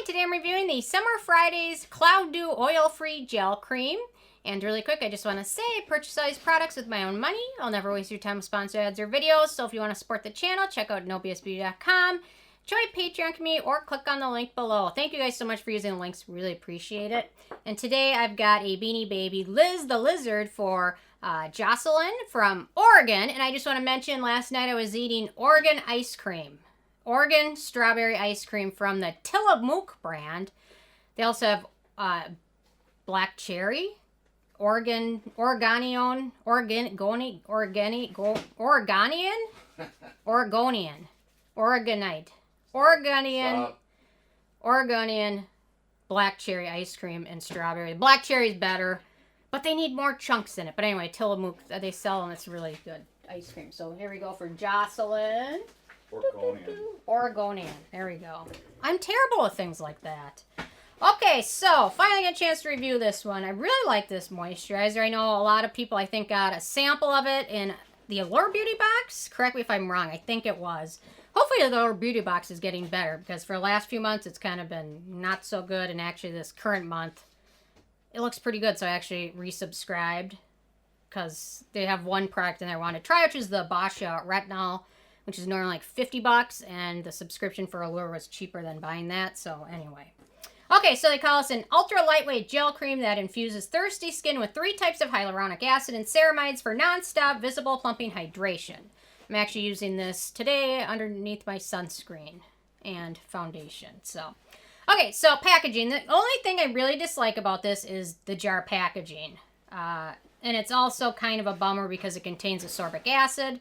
Today I'm reviewing the Summer Fridays Cloud Dew Oil-Free Gel Cream. And really quick, I just want to say, I purchase all these products with my own money. I'll never waste your time with sponsored ads or videos. So if you want to support the channel, check out nobsbeauty.com, join Patreon community, or click on the link below. Thank you guys so much for using the links. Really appreciate it. And today I've got a Beanie Baby Liz the Lizard for Jocelyn from Oregon. And I just want to mention, last night I was eating Oregon ice cream. Oregon strawberry ice cream from the Tillamook brand. They also have black cherry, Oregonian, Oregonite, Oregonian black cherry ice cream and strawberry. Black cherry is better, but they need more chunks in it. But anyway, Tillamook, they sell them. It's really good ice cream. So here we go for Jocelyn. Oregonian. There we go. I'm terrible at things like that. Okay, so finally got a chance to review this one. I really like this moisturizer. I know a lot of people, I think, got a sample of it in the Allure Beauty box. Correct me if I'm wrong. I think it was. Hopefully the Allure Beauty box is getting better, because for the last few months it's kind of been not so good, and actually this current month it looks pretty good, so I actually resubscribed because they have one product in there I want to try, which is the Boscia Retinol, which is normally like $50, and the subscription for Allure was cheaper than buying that. So anyway. Okay, so they call this an ultra lightweight gel cream that infuses thirsty skin with 3 types of hyaluronic acid and ceramides for non-stop visible plumping hydration. I'm actually using this today underneath my sunscreen and foundation. So, okay, so packaging. The only thing I really dislike about this is the jar packaging. And it's also kind of a bummer because it contains ascorbic acid.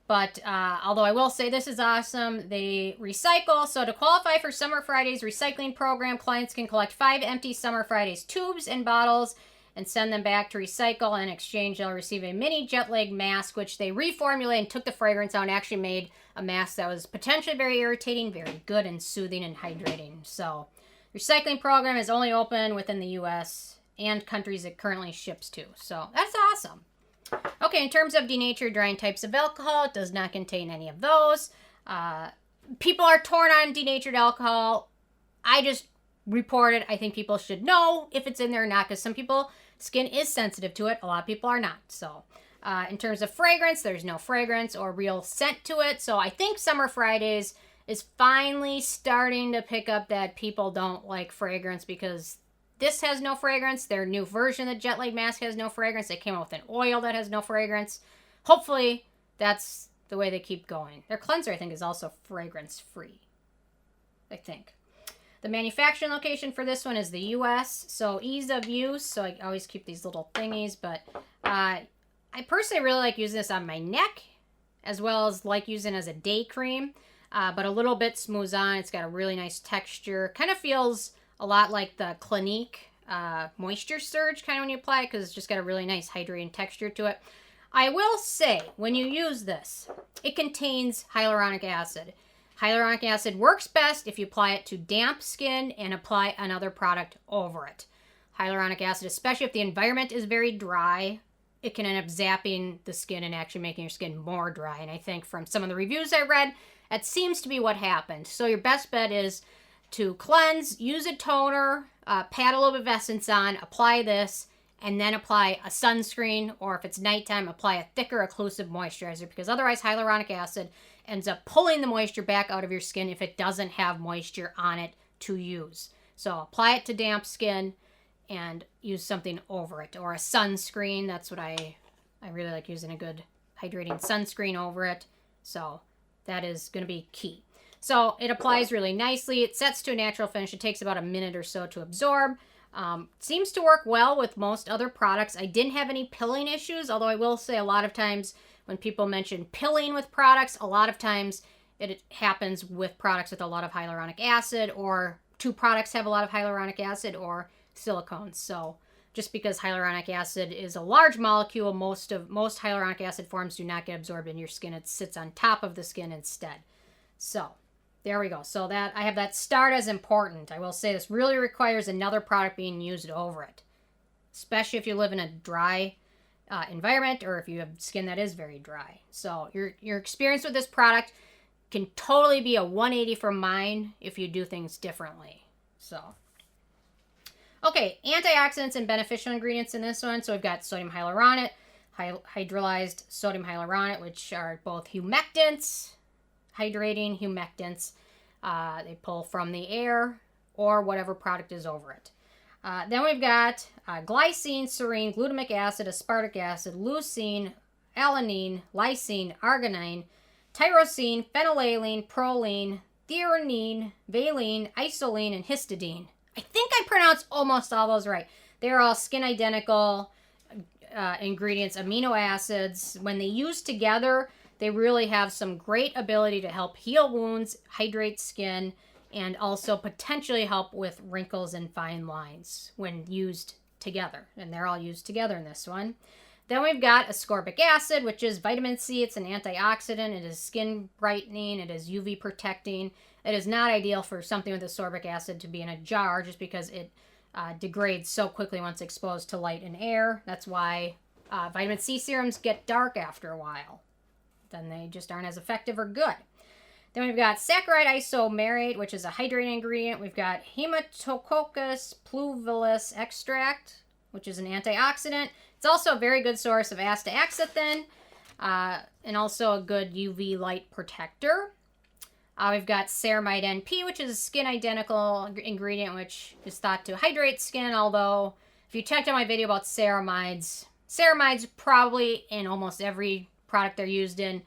But although I will say this is awesome, they recycle. So to qualify for Summer Fridays recycling program, clients can collect 5 empty Summer Fridays tubes and bottles and send them back to recycle. In exchange, they'll receive a mini jet lag mask, which they reformulated and took the fragrance out and actually made a mask that was potentially very irritating, very good and soothing and hydrating. So recycling program is only open within the U.S. and countries it currently ships to. So that's awesome. Okay, in terms of denatured drying types of alcohol, it does not contain any of those. People are torn on denatured alcohol. I just reported, I think people should know if it's in there or not, because some people, skin is sensitive to it. A lot of people are not. So, in terms of fragrance, there's no fragrance or real scent to it. So, I think Summer Fridays is finally starting to pick up that people don't like fragrance, because this has no fragrance. Their new version of the Jet Lag Mask has no fragrance. They came out with an oil that has no fragrance. Hopefully, that's the way they keep going. Their cleanser, I think, is also fragrance-free. I think. The manufacturing location for this one is the U.S., so ease of use. So I always keep these little thingies, but I personally really like using this on my neck, as well as like using it as a day cream, but a little bit smooths on. It's got a really nice texture. Kind of feels a lot like the Clinique Moisture Surge kind of when you apply it, because it's just got a really nice hydrating texture to it. I will say, when you use this, it contains hyaluronic acid. Hyaluronic acid works best if you apply it to damp skin and apply another product over it. Hyaluronic acid, especially if the environment is very dry, it can end up zapping the skin and actually making your skin more dry. And I think from some of the reviews I read, that seems to be what happened. So your best bet is to cleanse, use a toner, pat a little bit of essence on, apply this, and then apply a sunscreen, or if it's nighttime, apply a thicker occlusive moisturizer, because otherwise hyaluronic acid ends up pulling the moisture back out of your skin if it doesn't have moisture on it to use. So apply it to damp skin and use something over it, or a sunscreen. That's what I really like, using a good hydrating sunscreen over it. So that is going to be key. So it applies really nicely. It sets to a natural finish. It takes about a minute or so to absorb. Seems to work well with most other products. I didn't have any pilling issues, although I will say a lot of times when people mention pilling with products, a lot of times it happens with products with a lot of hyaluronic acid, or 2 products have a lot of hyaluronic acid, or silicones. So just because hyaluronic acid is a large molecule, most hyaluronic acid forms do not get absorbed in your skin. It sits on top of the skin instead. So there we go. So that I have that start as important. I will say this really requires another product being used over it, especially if you live in a dry environment, or if you have skin that is very dry. So your experience with this product can totally be a 180 from mine if you do things differently. So, okay, antioxidants and beneficial ingredients in this one. So we've got sodium hyaluronate, hydrolyzed sodium hyaluronate, which are both humectants, hydrating humectants. They pull from the air or whatever product is over it. Then we've got glycine, serine, glutamic acid, aspartic acid, leucine, alanine, lysine, arginine, tyrosine, phenylalanine, proline, Threonine, Valine, Isoleucine, and Histidine. I think I pronounced almost all those right. They're all skin identical ingredients, amino acids. When they use together, they really have some great ability to help heal wounds, hydrate skin, and also potentially help with wrinkles and fine lines when used together. And they're all used together in this one. Then we've got ascorbic acid, which is vitamin C. It's an antioxidant. It is skin brightening. It is UV protecting. It is not ideal for something with ascorbic acid to be in a jar just because it degrades so quickly once exposed to light and air. That's why vitamin C serums get dark after a while. Then they just aren't as effective or good. Then we've got saccharide isomerate, which is a hydrating ingredient. We've got Haematococcus pluvialis extract, which is an antioxidant. It's also a very good source of astaxanthin and also a good UV light protector. We've got Ceramide NP, which is a skin identical ingredient, which is thought to hydrate skin. Although, if you checked out my video about ceramides probably in almost every product they're used in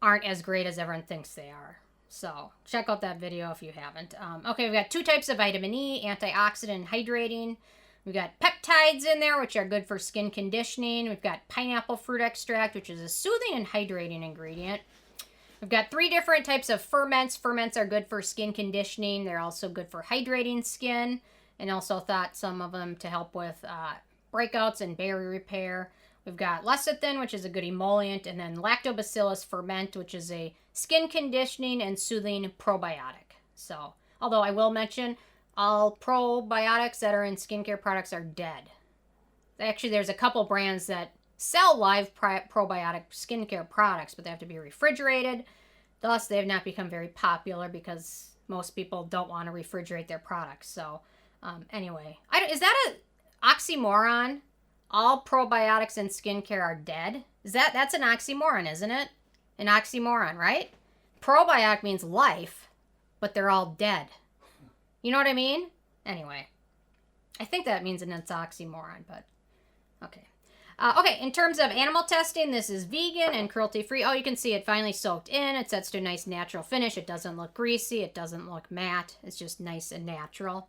aren't as great as everyone thinks they are. So, check out that video if you haven't. Okay, we've got two types of vitamin E, antioxidant and hydrating. We've got peptides in there, which are good for skin conditioning. We've got pineapple fruit extract, which is a soothing and hydrating ingredient. We've got 3 different types of ferments. Ferments are good for skin conditioning. They're also good for hydrating skin, and also thought some of them to help with breakouts and barrier repair. We've got lecithin, which is a good emollient, and then lactobacillus ferment, which is a skin conditioning and soothing probiotic. So, although I will mention, all probiotics that are in skincare products are dead. Actually, there's a couple brands that sell live probiotic skincare products, but they have to be refrigerated. Thus, they have not become very popular because most people don't want to refrigerate their products. So, anyway, is that an oxymoron? All probiotics in skincare are dead? That's an oxymoron, isn't it? An oxymoron, right? Probiotic means life, but they're all dead. You know what I mean? Anyway, I think that means an oxymoron, but okay. Okay, in terms of animal testing, this is vegan and cruelty-free. Oh, you can see it finally soaked in. It sets to a nice natural finish. It doesn't look greasy. It doesn't look matte. It's just nice and natural.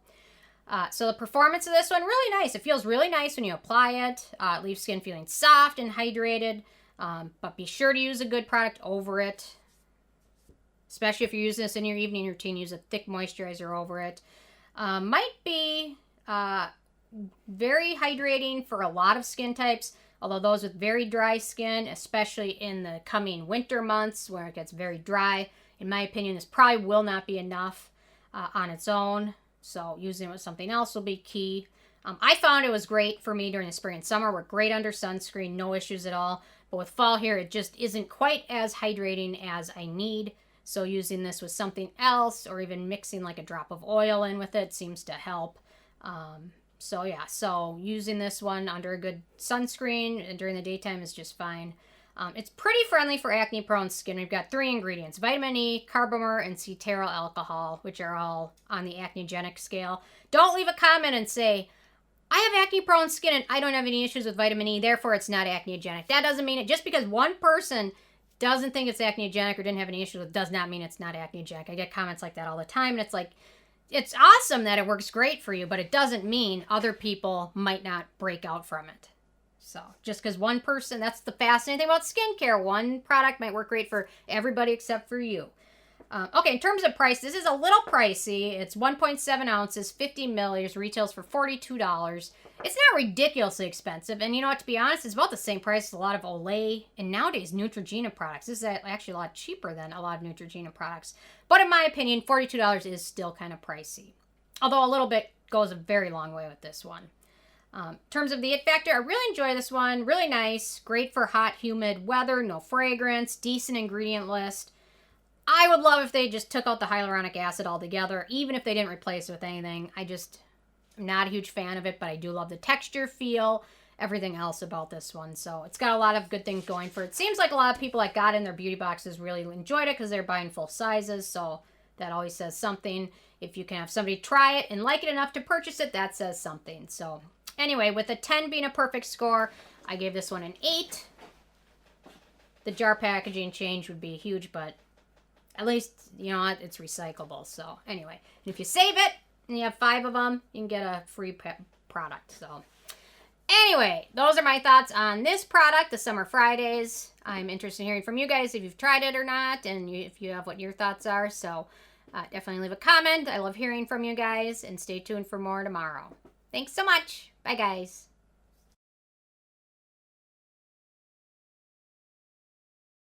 So the performance of this one, really nice. It feels really nice when you apply it. It leaves skin feeling soft and hydrated. But be sure to use a good product over it. Especially if you're using this in your evening routine, use a thick moisturizer over it. Might be very hydrating for a lot of skin types, although those with very dry skin, especially in the coming winter months where it gets very dry, in my opinion, this probably will not be enough on its own. So using it with something else will be key. I found it was great for me during the spring and summer. We're great under sunscreen, no issues at all. But with fall here, it just isn't quite as hydrating as I need. So using this with something else or even mixing like a drop of oil in with it seems to help. So yeah, so using this one under a good sunscreen and during the daytime is just fine. It's pretty friendly for acne-prone skin. We've got 3 ingredients: vitamin E, carbomer, and cetearyl alcohol, which are all on the acnegenic scale. Don't leave a comment and say, I have acne-prone skin and I don't have any issues with vitamin E, therefore it's not acnegenic. That doesn't mean it. Just because one person doesn't think it's acnegenic or didn't have any issues with it does not mean it's not acnegenic. I get comments like that all the time, and it's like, it's awesome that it works great for you, but it doesn't mean other people might not break out from it. So, just because one person, that's the fascinating thing about skincare. One product might work great for everybody except for you. Okay, in terms of price, this is a little pricey. It's 1.7 ounces, 50 milliliters, retails for $42. It's not ridiculously expensive, and you know what, to be honest, it's about the same price as a lot of Olay and nowadays Neutrogena products. This is actually a lot cheaper than a lot of Neutrogena products. But in my opinion, $42 is still kind of pricey. Although a little bit goes a very long way with this one. In terms of the it factor, I really enjoy this one. Really nice. Great for hot, humid weather. No fragrance. Decent ingredient list. I would love if they just took out the hyaluronic acid altogether, even if they didn't replace it with anything. I'm not a huge fan of it, but I do love the texture, feel, everything else about this one. So it's got a lot of good things going for it. Seems like a lot of people that got in their beauty boxes really enjoyed it because they're buying full sizes. So that always says something. If you can have somebody try it and like it enough to purchase it, that says something. So anyway, with a 10 being a perfect score, I gave this one an 8. The jar packaging change would be huge, but at least, you know what, it's recyclable. So anyway, and if you save it and you have 5 of them, you can get a free product. So anyway, those are my thoughts on this product, the Summer Fridays. I'm interested in hearing from you guys if you've tried it or not, and if you have what your thoughts are. So definitely leave a comment. I love hearing from you guys, and stay tuned for more tomorrow. Thanks so much. Bye, guys.